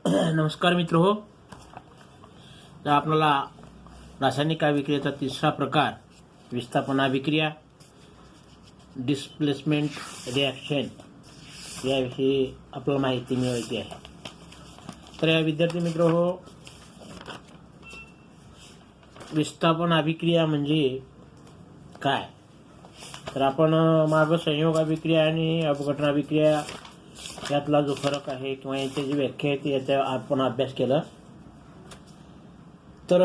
नमस्कार मित्र हो. तर आपल्याला रासायनिक अभिक्रियेचा तिसरा प्रकार विस्थापन अभिक्रिया डिस्प्लेसमेंट रिॲक्शन याविषयी आपल्याला माहिती मिळवायची आहे. तर या विद्यार्थी मित्र हो, विस्थापन अभिक्रिया म्हणजे काय? तर आपण मागं संयोग अभिक्रिया आणि अपघटन अभिक्रिया यातला जो फरक आहे किंवा याची जी व्याख्या आहे ती याचा आपण अभ्यास केला. तर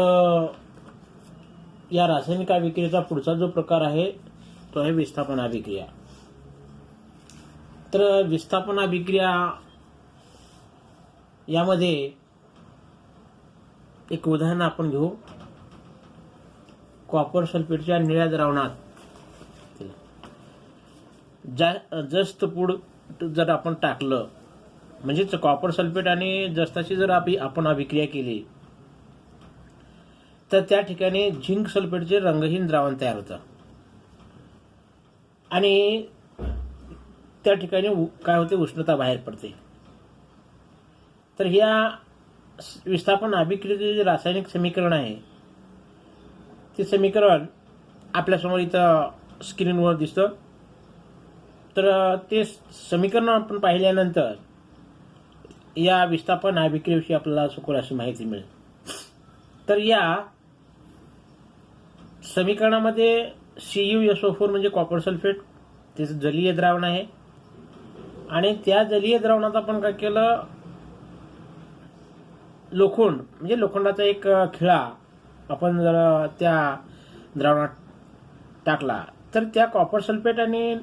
या रासायनिक अभिक्रियेचा पुढचा जो प्रकार आहे तो आहे विस्थापन अभिक्रिया. तर विस्थापन अभिक्रिया यामध्ये एक उदाहरण आपण घेऊ. कॉपर सल्फेटच्या निळ्या द्रावणात जस्त पूड जर आपण टाकलं, म्हणजेच कॉपर सल्फेट आणि जस्ताची जर आपण अभिक्रिया केली तर त्या ठिकाणी झिंक सल्फेटचे रंगहीन द्रावण तयार होतं आणि त्या ठिकाणी काय होते, उष्णता बाहेर पडते. तर ह्या विस्थापन अभिक्रियेचे जे रासायनिक समीकरण आहे ते समीकरण आपल्यासमोर इथं स्क्रीनवर दिसतं. तर ते समीकरण आपण पाहिल्यानंतर या विस्थापन अभिक्रियेविषयी आपल्याला सखोल अशी माहिती मिळेल. तर या समीकरणामध्ये CuSO4 म्हणजे कॉपर सल्फेट ते जलीय द्रावण आहे आणि त्या जलीय द्रावणात आपण काय केलं, लोखंड म्हणजे लोखंडाचा एक खिळा आपण जर त्या द्रावणात टाकला तर त्या कॉपर सल्फेट आणि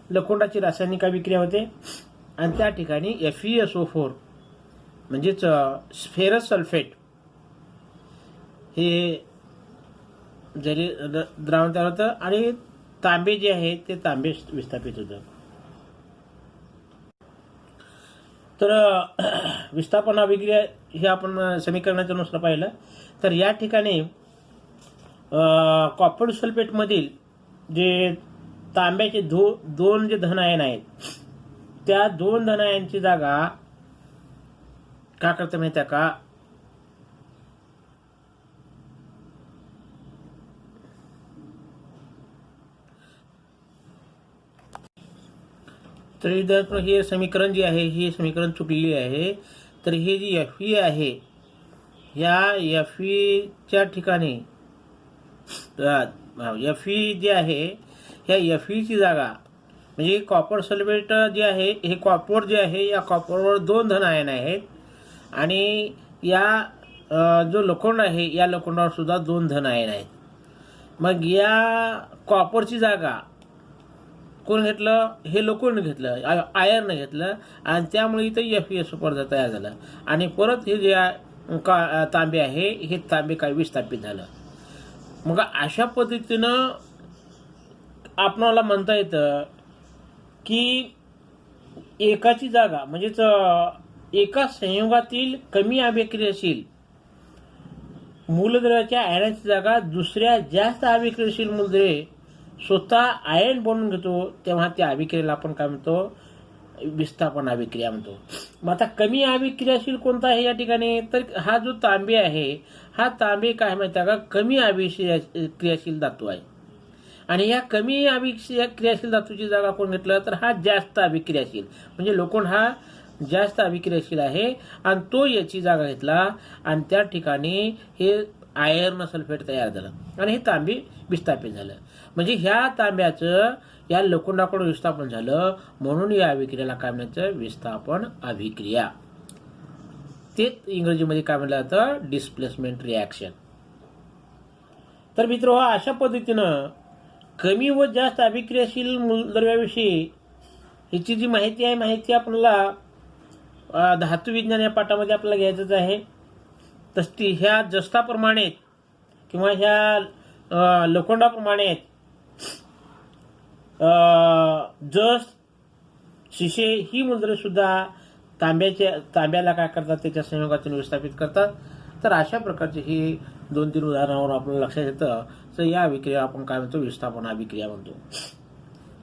लोखंडाची रासायनिक अभिक्रिया होते आणि त्या ठिकाणी FeSO4 म्हणजेच स्फेरस सल्फेट हे जरी द्रावण तयार होतं आणि तांबे जे आहे ते तांबे विस्थापित होतं. तर विस्थापन अभिक्रिया हे आपण समीकरणाच्या नुसार पाहिलं. तर या ठिकाणी कॉपर सल्फेटमधील जे तांब्याचे दोन जे धनायन आहेत त्या दोन धनायनची जागा का करते माहिती आहे का, तर इथं हे समीकरण जे आहे हे समीकरण चुकलेले आहे. तर हे जी Fe आहे या Feच्या ठिकाणी Fe जे आहे ह्या Feची जागा म्हणजे कॉपर सल्फेट जे आहे हे कॉपर जे आहे या कॉपरवर दोन धन आयन आहेत आणि या जो लोखंड आहे या लोखंडावर सुद्धा दोन धन आयन आहेत. मग या कॉपरची जागा कोण घेतलं, हे लोखंड घेतलं, आयर्न घेतलं आणि त्यामुळे इथं FeSO4 तयार झालं आणि परत हे जे तांबे आहे हे तांबे काय विस्थापित झालं. मग अशा पद्धतीनं आपणाला म्हणता येतं की एकाची जागा म्हणजेच एका संयोगातील कमी अभिक्रियाशील मूलद्रव्याच्या आयनाची जागा दुसऱ्या जास्त अभिक्रियाशील मूलद्रव्ये स्वतः आयन बनवून घेतो, तेव्हा त्या अभिक्रियेला आपण काय म्हणतो, विस्थापन अभिक्रिया म्हणतो. मग आता कमी अभिक्रियाशील कोणता आहे या ठिकाणी, तर हा जो तांबे आहे हा तांबे काय माहिती आहे का, कमी अभिक्रियाशील धातू आहे आणि या कमी अभिक्रियाशील धातूची जागा कोण घेतलं, तर हा जास्त अभिक्रियाशील म्हणजे लोखंड हा जास्त अभिक्रियाशील आहे आणि तो याची जागा घेतला आणि त्या ठिकाणी हे आयर्न सल्फेट तयार झालं आणि हे तांबे विस्थापित झालं. म्हणजे ह्या तांब्याचं या लोखंडाकडून विस्थापन झालं म्हणून या अभिक्रियाला काय म्हणायचं, विस्थापन अभिक्रिया. तेच इंग्रजीमध्ये काय म्हटलं जातं, डिस्प्लेसमेंट रिॲक्शन. तर मित्र अशा पद्धतीनं कमी व जास्त अभिक्रियाशील मूलद्रव्याविषयी ह्याची जी माहिती आहे माहिती आपल्याला धातू विज्ञान या पाठामध्ये आपल्याला घ्यायचंच आहे. तशी ह्या जस्ताप्रमाणे किंवा ह्या लोखंडाप्रमाणे जस्त, शिशे ही मूलद्रव्ये सुद्धा तांब्याला काय करतात, त्याच्या संयोगातून विस्थापित करतात. तर अशा प्रकारचे ही 2-3 उदाहरणावर आपल्याला लक्षात येतं. तर या अभिक्रिया आपण काय म्हणतो, विस्थापन अभिक्रिया म्हणतो.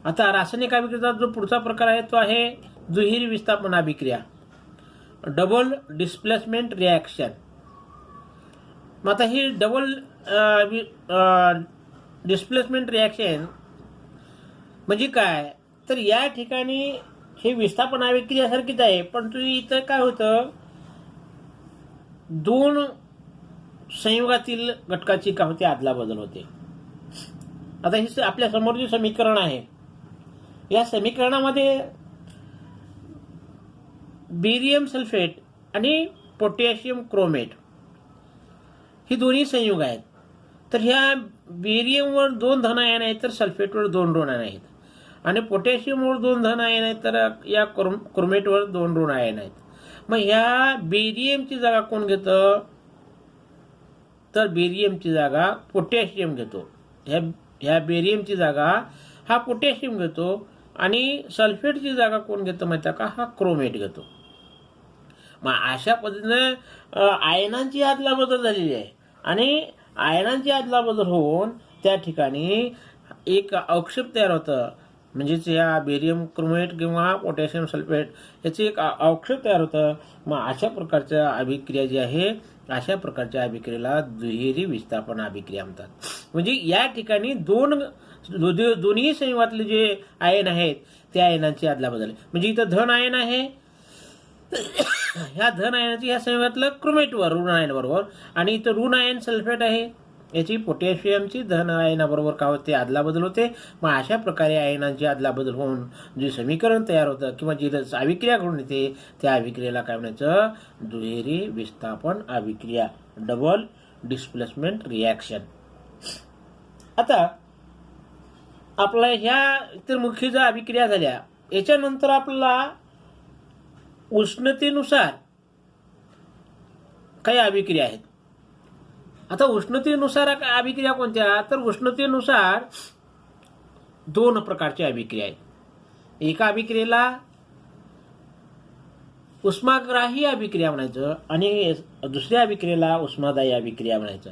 आता रासायनिक अभिक्रियेचा जो पुढचा प्रकार आहे तो आहे दुहेरी विस्थापन अभिक्रिया. Double displacement reaction. मग आता ही डबल डिस्प्लेसमेंट रिॲक्शन म्हणजे काय, तर या ठिकाणी हे विस्थापन अभिक्रियासारखीच आहे, पण तुम्ही इथं काय होतं, दोन संयुगातील घटकाची काय होते, आदला बदल होते. आता हे आपल्या समोर जे समीकरण आहे, या समीकरणामध्ये बेरियम सल्फेट आणि पोटॅशियम क्रोमेट ही दोन्ही संयुग आहेत. तर ह्या बेरियमवर 2 धन आयन आहेत, तर सल्फेटवर 2 ऋण आयन आहेत, आणि पोटॅशियमवर 2 धन आयन आहेत, तर या क्रोमेटवर 2 ऋण आयन आहेत. मग ह्या बेरियमची जागा कोण घेतं, तर बेरियमची जागा पोटॅशियम घेतो. ह्या बेरियमची जागा हा पोटॅशियम घेतो, आणि सल्फेटची जागा कोण घेतं माहिती का, हा क्रोमेट घेतो. मग अशा पद्धतीने आयनांची अदलाबदल झालेली आहे, आणि आयनांची अदलाबदल होऊन त्या ठिकाणी एक अवक्षेप तयार होतं. म्हणजेच या बेरियम क्रोमेट किंवा पोटॅशियम सल्फेट याचे एक अवक्षेप तयार होतं. मग अशा प्रकारच्या अभिक्रिया जी आहे, अशा प्रकारच्या अभिक्रियेला दुहेरी विस्थापन अभिक्रिया म्हणतात. म्हणजे या ठिकाणी दोन्ही संयुगातले जे आयन आहेत त्या आयनांची अदलाबदल. म्हणजे इथं धन आयन आहे, ह्या धन आयनाची ह्या संयुगातलं क्रोमेटवर ऋण आयन बरोबर, आणि इथं ऋण आयन सल्फेट आहे, याची पोटॅशियमची धन आयनाबरोबर काय होते, अदलाबदल होते. मग अशा प्रकारे आयनांची अदलाबदल होऊन जे समीकरण तयार होतं किंवा जी अभिक्रिया घडून येते, त्या अभिक्रियेला काय म्हणायचं, दुहेरी विस्थापन अभिक्रिया, डबल डिस्प्लेसमेंट रिॲक्शन. आता आपल्या ह्या तर मुख्य ज्या अभिक्रिया झाल्या, याच्यानंतर आपल्याला उष्णतेनुसार काही अभिक्रिया आहेत. आता उष्णतेनुसार अभिक्रिया कोणत्या, तर उष्णतेनुसार 2 प्रकारच्या अभिक्रिया आहेत. एका अभिक्रियेला उष्माग्राही अभिक्रिया म्हणायचं, आणि दुसऱ्या अभिक्रियेला उष्मादायी अभिक्रिया म्हणायचं.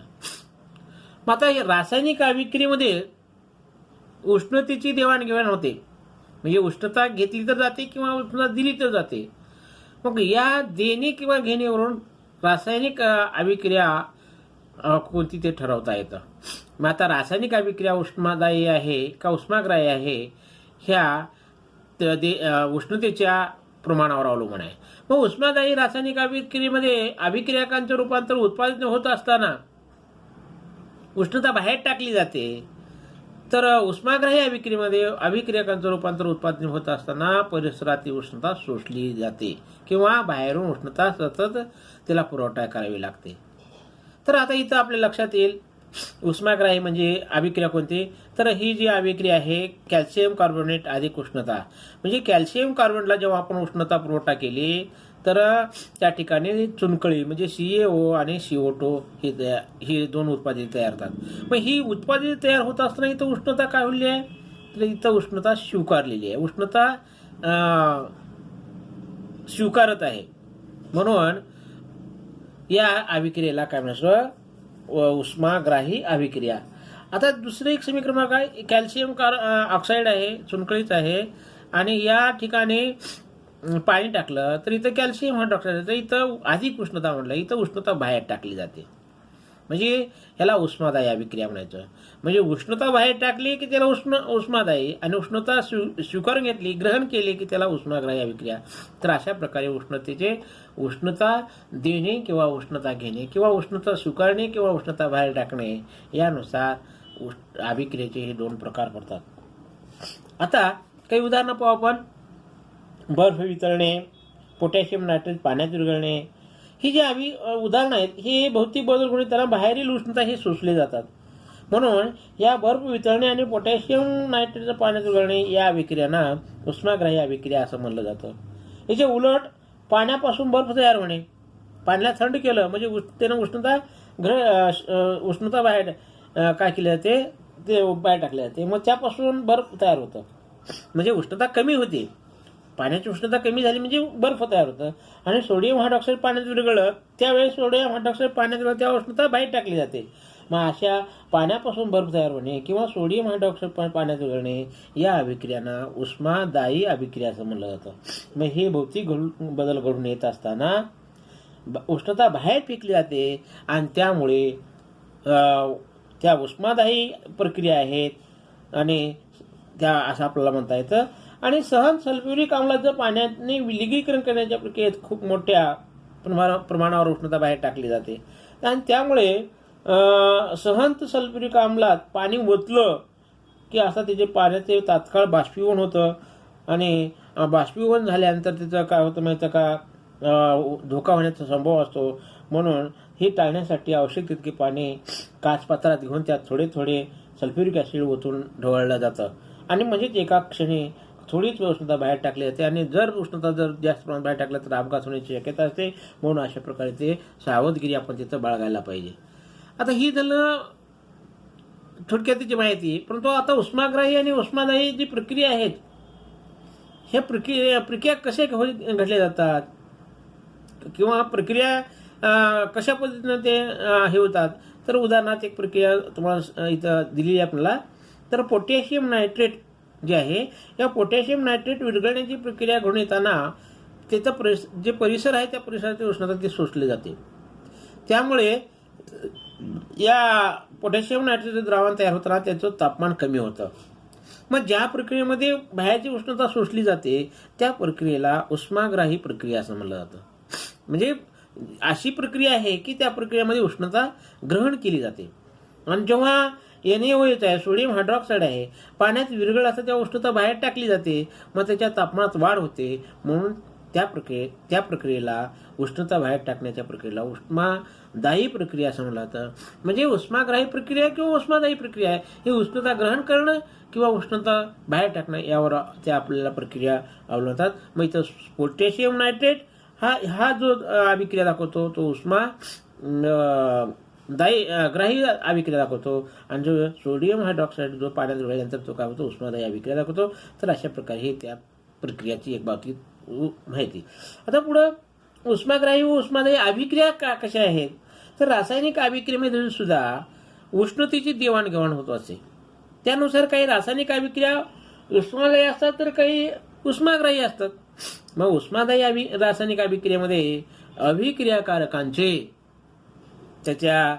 मग आता रासायनिक अभिक्रियेमध्ये उष्णतेची देवाणघेवाण होते, म्हणजे उष्णता घेतली तर जाते किंवा उष्णता दिली तर जाते. मग या देणे किंवा घेण्यावरून रासायनिक अभिक्रिया कोणती ते ठरवता येतं. मग आता रासायनिक अभिक्रिया उष्मादायी आहे का उष्माग्राही आहे, ह्या उष्णतेच्या प्रमाणावर अवलंबून आहे. मग उष्मादायी रासायनिक अभिक्रियेमध्ये अभिक्रियकांचं रूपांतर उत्पादित होत असताना उष्णता बाहेर टाकली जाते, तर उष्माग्राही अभिक्रियेमध्ये अभिक्रियकांचं रूपांतर उत्पादन होत असताना परिसरातील उष्णता शोषली जाते किंवा बाहेरून उष्णता सतत त्याला पुरवठा करावी लागते. तर आता इथं आपल्या लक्षात येईल उष्माग्राही म्हणजे अभिक्रिया कोणती, तर ही जी अभिक्रिया आहे कॅल्शियम कार्बोनेट अधिक उष्णता. म्हणजे कॅल्शियम कार्बोनेटला जेव्हा आपण उष्णता पुरवठा केली, तर त्या ठिकाणी चुनकळी म्हणजे CaO आणि CO2 ही 2 उत्पादित तयार होतात. मग ही उत्पादित तयार होत असताना इथं उष्णता काय होली आहे, तर इथं उष्णता स्वीकारलेली आहे, उष्णता स्वीकारत आहे. म्हणून या अभिक्रियेला काय म्हणायचं, उष्माग्राही अभिक्रिया. आता दुसरं एक समीकरण काय, कॅल्शियम ऑक्साईड आहे, चुनकळीच आहे, आणि या ठिकाणी पाणी टाकलं तर इथं कॅल्शियम हायड्रॉक्साईड, तर इथं अधिक उष्णता म्हटलं, इथं उष्णता बाहेर टाकली जाते. म्हणजे ह्याला उष्मादायी अभिक्रिया म्हणायचं. म्हणजे उष्णता बाहेर टाकली की त्याला उष्मादायी, आणि उष्णता स्वीकारून घेतली, ग्रहण केली की त्याला उष्माग्राही अभिक्रिया. तर अशा प्रकारे उष्णता देणे किंवा उष्णता घेणे किंवा उष्णता स्वीकारणे किंवा उष्णता बाहेर टाकणे यानुसार अभिक्रियेचे हे 2 प्रकार पडतात. आता काही उदाहरणं पाहू आपण. बर्फ वितळणे, पोटॅशियम नायट्रेट पाण्यात विरघळणे, ही जी उदाहरणं आहेत हे भौतिक बदल घडून त्यांना बाहेरील उष्णता हे शोषले जातात. म्हणून या बर्फ वितळणे आणि पोटॅशियम नायट्रेटचं पाण्यात विरघळणे या अभिक्रियांना उष्माग्राही अभिक्रिया असं म्हणलं जातं. याच्या उलट पाण्यापासून बर्फ तयार होणे, पाण्याला थंड केलं म्हणजे त्यानं उष्णता बाहेर काय केले जाते, ते बाहेर टाकले जाते, मग त्यापासून बर्फ तयार होतं. म्हणजे उष्णता कमी होते, पाण्याची उष्णता कमी झाली म्हणजे बर्फ तयार होतं. आणि सोडियम हायड्रॉक्साईड पाण्यात विरघळलं त्यावेळेस सोडियम हायड्रॉक्साईड पाण्यात विरघळलं, त्या उष्णता बाहेर टाकली जाते. मग अशा पाण्यापासून बर्फ तयार होणे किंवा सोडियम हायड्रॉक्साईड पाण्यात विरघळणे या अभिक्रियांना उष्मादायी अभिक्रिया असं म्हणलं जातं. मग हे भौतिक बदल घडून येत असताना उष्णता बाहेर फेकली जाते आणि त्यामुळे त्या उष्मादायी प्रक्रिया आहेत आणि त्या असं आपल्याला म्हणता येतं. आणि सहन सल्फ्युरिक आम्लाचं पाण्याने विलगीकरण करण्याच्या प्रक्रियेत खूप मोठ्या प्रमाणावर उष्णता बाहेर टाकली जाते आणि त्यामुळे सहन सल्फ्युरिक आम्लात पाणी ओतलं की असं त्याचे पाण्याचे तात्काळ बाष्पीभवन होतं आणि बाष्पीभवन झाल्यानंतर त्याचं काय होतं माहिती का, धोका होण्याचा संभव असतो. म्हणून हे टाळण्यासाठी आवश्यक तितके पाणी काचपात्रात घेऊन त्यात थोडे थोडे सल्फ्युरिक ॲसिड ओतून ढवळलं जातं आणि म्हणजेच एका क्षणी थोडीच उष्णता बाहेर टाकली जाते आणि जर उष्णता जास्त प्रमाणात बाहेर टाकलं तर अपघात होण्याची शक्यता असते. म्हणून अशा प्रकारे ते सावधगिरी आपण तिथं बाळगायला पाहिजे. आता ही झालं थोडक्यात त्याची माहिती. परंतु आता उष्माग्राही आणि उष्मादायी जी प्रक्रिया आहेत ह्या प्रक्रिया कशा घडल्या जातात किंवा प्रक्रिया कशा पद्धतीनं ते हे होतात, तर उदाहरणार्थ एक प्रक्रिया तुम्हाला इथं दिलेली आहे आपल्याला. तर पोटॅशियम नायट्रेट जे आहे, या पोटॅशियम नायट्रेट विरघळण्याची प्रक्रिया घडून येताना त्याचा जे परिसर आहे त्या परिसराची उष्णता ती शोषली जाते. त्यामुळे या पोटॅशियम नायट्रेटचं द्रावण तयार होताना त्याचं तापमान कमी होतं. मग ज्या प्रक्रियेमध्ये बाहेरची उष्णता शोषली जाते त्या प्रक्रियेला उष्माग्राही प्रक्रिया असं म्हणलं जातं. म्हणजे अशी प्रक्रिया आहे की त्या प्रक्रियेमध्ये उष्णता ग्रहण केली जाते आणि जेव्हा NaOH आहे, सोडियम हायड्रॉक्साईड आहे, पाण्यात विरघळ असं त्या उष्णता बाहेर टाकली जाते. मग त्याच्या तापमानात वाढ होते. म्हणून त्या प्रक्रियेला उष्णता बाहेर टाकण्याच्या प्रक्रियेला उष्मादायी प्रक्रिया असं म्हणलं जातं. म्हणजे उष्माग्राही प्रक्रिया किंवा उष्मादायी प्रक्रिया आहे ही उष्णता ग्रहण करणं किंवा उष्णता बाहेर टाकणं यावर त्या आपल्याला प्रक्रिया अवलंबतात. मग इथं पोटॅशियम नायट्रेट हा जो अभिक्रिया दाखवतो तो ग्राही अभिक्रिया दाखवतो आणि जो सोडियम हायड्रॉक्साईड जो पाण्यात विरघळल्यानंतर तो काय होतो उष्मादायी अभिक्रिया दाखवतो. तर अशा प्रकारे हे त्या प्रक्रियाची एक बाबतीत माहिती. आता पुढं उष्माग्राही व उष्मादायी अभिक्रिया कशा आहेत, तर रासायनिक अभिक्रियेमध्ये सुद्धा उष्णतेची देवाणघेवाण होत असते. त्यानुसार काही रासायनिक अभिक्रिया उष्मादायी असतात तर काही उष्माग्राही असतात. मग उष्मादायी रासायनिक अभिक्रियेमध्ये अभिक्रियाकारकांचे त्याच्या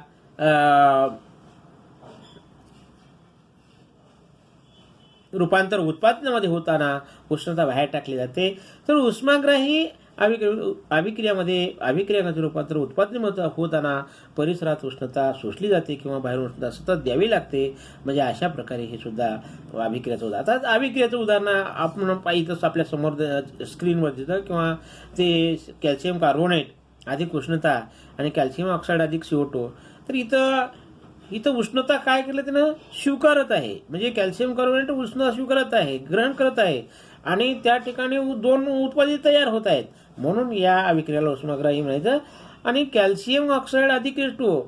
रूपांतर उत्पादनामध्ये होताना उष्णता बाहेर टाकली जाते. तर उष्माग्राही अभिक्रियाचे रूपांतर उत्पादनामध्ये होताना परिसरात उष्णता शोषली जाते किंवा बाहेरून उष्णता सतत द्यावी लागते. म्हणजे अशा प्रकारे हे सुद्धा अभिक्रियाचं उदाहरण. आता अभिक्रियाचं उदाहरण आपण पाहिजे आपल्या समोर स्क्रीनवर दिसतं किंवा ते कॅल्शियम कार्बोनेट अधिक उष्णता आणि कॅल्शियम ऑक्साईड अधिक CO2. तर इथं उष्णता काय केलं त्यानं स्वीकारत आहे. म्हणजे कॅल्शियम कार्बोनेट उष्णता स्वीकारत आहे, ग्रहण करत आहे आणि त्या ठिकाणी दोन उत्पादित तयार होत आहेत. म्हणून या अभिक्रियाला उष्माग्राही म्हणायचं. आणि कॅल्शियम ऑक्साईड अधिक H2O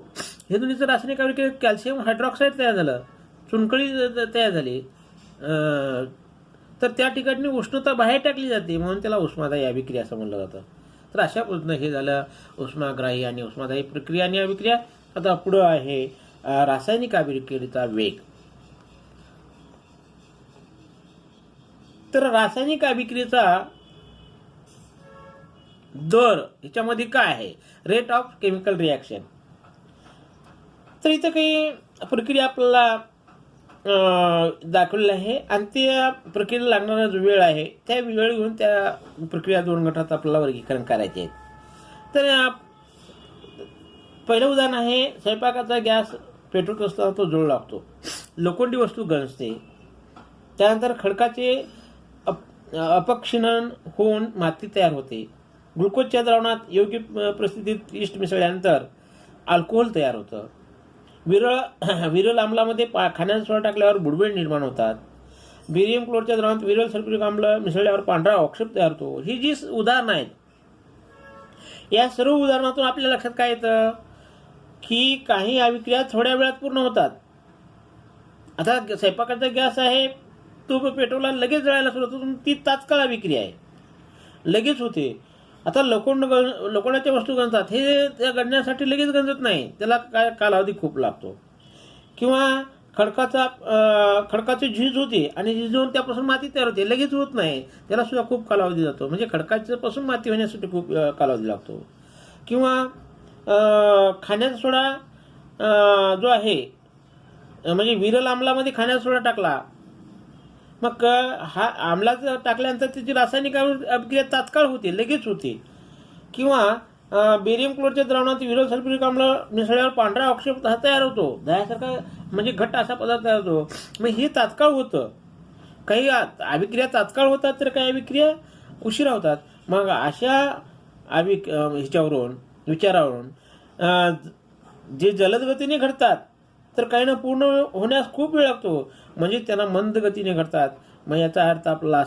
हे दोन्हीचं रासायनिक अभिक्रिया कॅल्शियम हायड्रॉक्साईड तयार झालं, चुनखडी तयार झाली, तर त्या ठिकाणी उष्णता बाहेर टाकली जाते. म्हणून त्याला उष्मादायी अभिक्रिया असं म्हणलं जातं. तर अशा पद्धतीनं हे झालं उष्माग्राही आणि उष्मादायी प्रक्रिया आणि अभिक्रिया. आता पुढं आहे रासायनिक अभिक्रियेचा वेग. तर रासायनिक अभिक्रियेचा दर ह्याच्यामध्ये काय आहे, रेट ऑफ केमिकल रिॲक्शन. तर इथं काही प्रक्रिया आपल्याला दाखवलेला आहे आणि त्या प्रक्रियेला लागणारा जो वेळ आहे त्या वेळ घेऊन त्या प्रक्रिया दोन गटात आपल्याला वर्गीकरण करायचे आहे. तर पहिलं उदाहरण आहे स्वयंपाकाचा गॅस पेटवत असताना तो जळू लागतो, लोखंडी वस्तू गंजते, त्यानंतर खडकाचे अपक्षीणन होऊन माती तयार होते, ग्लुकोजच्या द्रावणात योग्य परिस्थितीत इष्ट मिसळल्यानंतर अल्कोहोल तयार होतं, विरल आम्लामध्ये खाण्याचा सोडा टाकल्यावर बुडबुडे निर्माण होतात, बेरियम क्लोरच्या द्रावणात विरल सल्फ्युरिक आम्ल मिसळल्यावर पांढरा ऑक्साईड तयार होतो. ही जी उदाहरणं आहेत या सर्व उदाहरणातून आपल्या लक्षात काय येतं की काही अभिक्रिया थोड्या वेळात पूर्ण होतात. आता स्वयंपाकाचा गॅस आहे तो पेट्रोलला लगेच जळायला सुरुवात होतो, ती तात्काळ अभिक्रिया आहे, लगेच होते. आता लोखंडाच्या वस्तू गंजतात, हे त्या गंजण्यासाठी लगेच गंजत नाही, त्याला काय कालावधी खूप लागतो. किंवा खडकाची झीज होते आणि झिजवून त्यापासून माती तयार होते, लगेच होत नाही, त्याला सुद्धा खूप कालावधी जातो. म्हणजे खडकाच्यापासून माती होण्यासाठी खूप कालावधी लागतो. किंवा खाण्याचा सोडा जो आहे, म्हणजे विरल आम्लामध्ये खाण्याचा सोडा टाकला, मग हा आम्लाचं टाकल्यानंतर त्याची रासायनिक अभिक्रिया तात्काळ होते, लगेच होते. किंवा बेरियम क्लोरच्या द्रावणात विरल सल्फ्युरिक आम्ल मिसळल्यावर पांढरा ऑक्सिड हा तयार होतो, दह्यासारखा म्हणजे घट्ट असा पदार्थ तयार होतो. मग हे तात्काळ होतं. काही अभिक्रिया तात्काळ होतात, तर काही अभिक्रिया उशिरा होतात. मग अशा ह्याच्यावरून विचारावरून जे जलद गतीने घडतात, तर काही ना पूर्ण होण्यास खूप वेळ लागतो, म्हणजे त्यांना मंद गतीने घडतात. मग याचा अर्थ आपला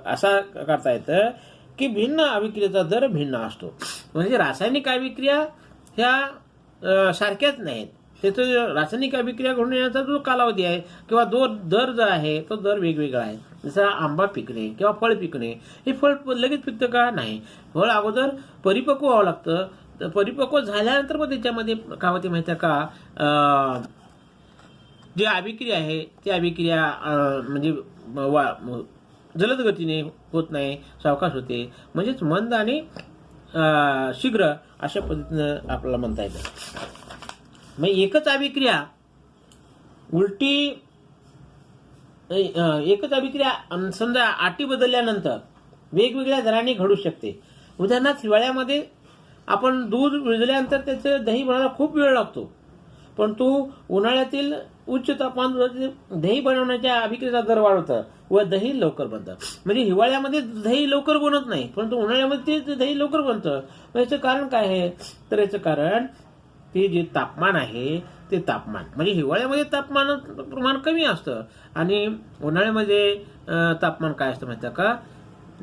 असा करता येतं की भिन्न अभिक्रियेचा दर भिन्न असतो. म्हणजे रासायनिक अभिक्रिया ह्या सारख्याच नाहीत. त्याचं रासायनिक अभिक्रिया घडून येण्याचा जो कालावधी आहे किंवा दर जो आहे तो दर वेगवेगळा आहे. जसं आंबा पिकणे किंवा फळ पिकणे, हे फळ लगेच पिकतं का? नाही. फळ अगोदर परिपक्व व्हावं लागतं. परिपक्व झाल्यानंतर मग त्याच्यामध्ये काय होते माहिती आहे का, जी अभिक्रिया आहे ती अभिक्रिया म्हणजे जलद गतीने होत नाही, सावकाश होते. म्हणजेच मंद आणि शीघ्र अशा पद्धतीनं आपल्याला म्हणता येतं. मग एकच अभिक्रिया समजा अटी बदलल्यानंतर वेगवेगळ्या दराने घडू शकते. उदाहरणार्थ हिवाळ्यामध्ये आपण दूध विजल्यानंतर त्याचं दही बनवायला खूप वेळ लागतो, परंतु उन्हाळ्यातील उच्च तापमान दही बनवण्याच्या अभिक्रियेचा दर वाढवतं व दही लवकर बनतं. म्हणजे हिवाळ्यामध्ये दही लवकर बनत नाही, परंतु उन्हाळ्यामध्ये ते दही लवकर बनतं. याचं कारण काय आहे? तर याचं कारण ते जे तापमान आहे ते तापमान, म्हणजे हिवाळ्यामध्ये तापमान प्रमाण कमी असतं आणि उन्हाळ्यामध्ये तापमान काय असतं माहिती का,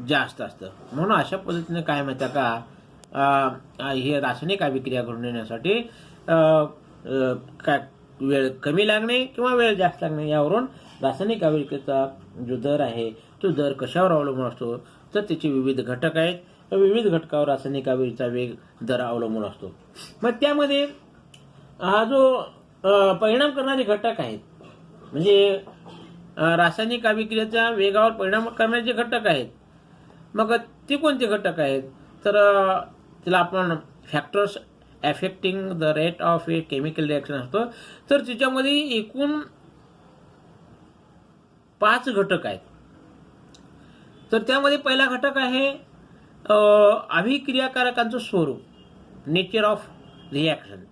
जास्त असतं. म्हणून अशा पद्धतीने काय माहिती का, हे रासायनिक अभिक्रिया घडून येण्यासाठी काय वेळ कमी लागणे किंवा वेळ जास्त लागणे, यावरून रासायनिक अभिक्रियेचा जो दर आहे तो दर कशावर अवलंबून असतो, तर त्याचे विविध घटक आहेत. विविध घटकावर रासायनिक अभिक्रियेचा वेग दर अवलंबून असतो. मग त्यामध्ये हा जो परिणाम करणारे घटक आहेत, म्हणजे रासायनिक अभिक्रियेच्या वेगावर परिणाम करणारे जे घटक आहेत, मग ते कोणते घटक आहेत? तर त्याला आपण factors affecting the rate of a chemical reaction असतो. तर त्याच्यामध्ये एकूण 5 घटक आहेत. तर त्यामध्ये पहिला घटक आहे अभिक्रियाकारकांचं स्वरूप, नेचर ऑफ रिॲक्शन.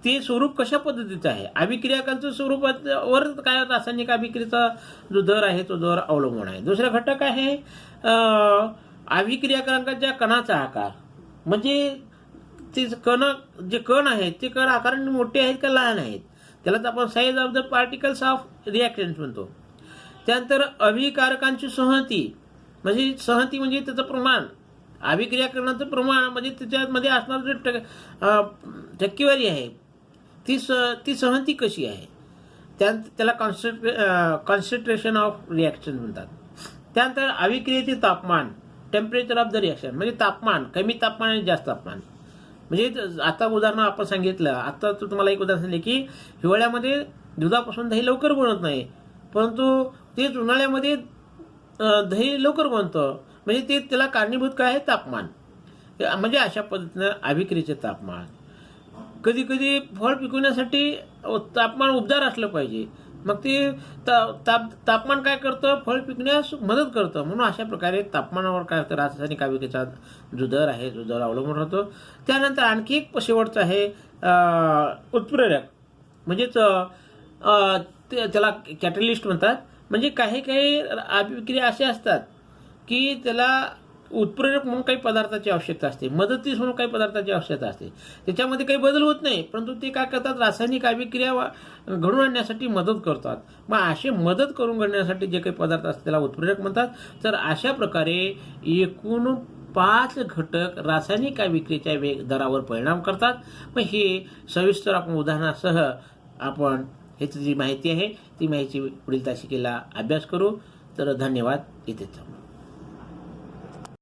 ते स्वरूप कशा पद्धतीचं आहे? अभिक्रियाकांचं स्वरूपावर काय रासायनिक अभिक्रियेचा जो दर आहे तो दर अवलंबून आहे. दुसरा घटक आहे अभिक्रियाकांकाच्या कणाचा आकार, म्हणजे ते जे कण आहेत ते कण आकाराने मोठे आहेत का लहान आहेत, त्यालाच आपण size of the particles of reactions म्हणतो. त्यानंतर अभिकारकांची संहती, म्हणजे त्याचं प्रमाण, अभिक्रिया करण्याचं प्रमाण, म्हणजे त्याच्यामध्ये असणारं जे टक्केवारी आहे ती संहती कशी आहे, त्याला कॉन्सन्ट्रेशन ऑफ रिॲक्शन म्हणतात. त्यानंतर अभिक्रियेचे तापमान, टेम्परेचर ऑफ द रिॲक्शन, म्हणजे तापमान, कमी तापमान आणि जास्त तापमान. म्हणजे आता उदाहरण आपण सांगितलं, आता तुम्हाला एक उदाहरण सांगितले की हिवाळ्यामध्ये दुधापासून दही लवकर बनत नाही, परंतु तेच उन्हाळ्यामध्ये दही लवकर बनतं. म्हणजे त्याला कारणीभूत काय आहे? तापमान. म्हणजे अशा पद्धतीनं अभिक्रियेचे तापमान. कधी कधी फळ पिकवण्यासाठी तापमान उबदार असलं पाहिजे, मग ते तापमान काय करतं? फळ पिकण्यास मदत करतं. म्हणून अशा प्रकारे तापमानावर काय होतं? रासायनिक अभिक्रियेचा जो दर आहे तो दर अवलंबून राहतो. त्यानंतर आणखी एक शेवटचं आहे उत्प्रेरक, म्हणजेच त्याला कॅटलिस्ट म्हणतात. म्हणजे काही अभिक्रिया अशा असतात की त्याला उत्प्रेरक म्हणून काही पदार्थाची आवश्यकता असते, मदतीस म्हणून काही पदार्थाची आवश्यकता असते. त्याच्यामध्ये काही बदल होत नाही, परंतु ते काय करतात? रासायनिक अभिक्रिया घडून आणण्यासाठी मदत करतात. मग असे मदत करून घडण्यासाठी जे काही पदार्थ असतात त्याला उत्प्रेरक म्हणतात. तर अशा प्रकारे एकूण 5 घटक रासायनिक अभिक्रियेच्या दरावर परिणाम करतात. मग हे सविस्तर आपण उदाहरणासह आपण ह्याची जी माहिती आहे ती माहिती पुढील तासिकेला अभ्यास करू. तर धन्यवाद. इथेच